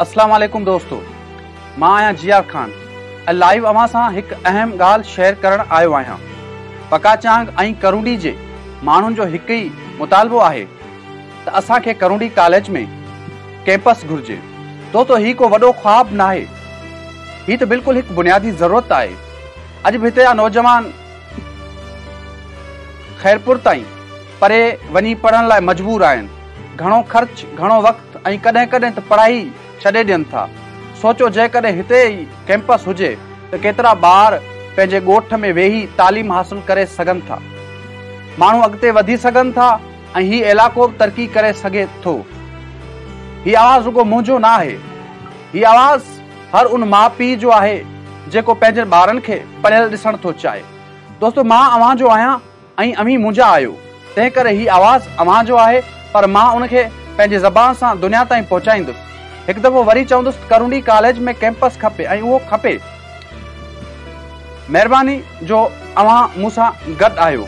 अस्सलाम वालेकुम दोस्तों, मां आहियां जियार खान ऐं लाइव अवां सां हिकु अहम ॻाल्हि शेयर करण आयो आहियां। पकाचांग ऐं करूंडी जे माण्हुनि जो हिकु ई मुतालबो आहे त असांखे करूंडी कॉलेज में कैंपस घुर्जे। दोस्तो ही को वॾो ख्वाब न आहे, ही त बिल्कुलु हिकु बुनियादी ज़रूरत आहे। अॼु बि हिते जा नौजवान खैरपुर ताईं परे वञी पढ़ण लाइ मजबूर आहिनि। घणो ख़र्च, घणो वक़्तु ऐं कॾहिं कॾहिं त पढ़ाई छॾे ॾियनि था। सोचो जेकॾहिं हिते ई कैंपस हुजे त केतिरा ॿार पंहिंजे ॻोठ में वेही तालीम हासिल करे सघनि था, माण्हू अॻिते वधी सघनि था ऐं हीउ इलाइक़ो बि तरक़ी करे सघे थो। हीउ आवाज़ रुगो मुंहिंजो न आहे, हीउ आवाज़ हर उन माउ पीउ जो आहे जेको पंहिंजे ॿारनि खे पढ़ियल ॾिसणु थो चाहे। दोस्तो, मां अव्हां जो आहियां ऐं अव्हीं मुंहिंजा आहियो, तंहिं करे हीउ आवाज़ अव्हां जो आहे, पर मां उनखे पंहिंजे ज़बान सां दुनिया ताईं पहुचाईंदुसि। हिकु दफ़ो वरी चवंदुसि करूंडी कॉलेज में कैंपस खपे ऐं उहो खपे। महिरबानी जो अव्हां मूंसां गॾु आहियो।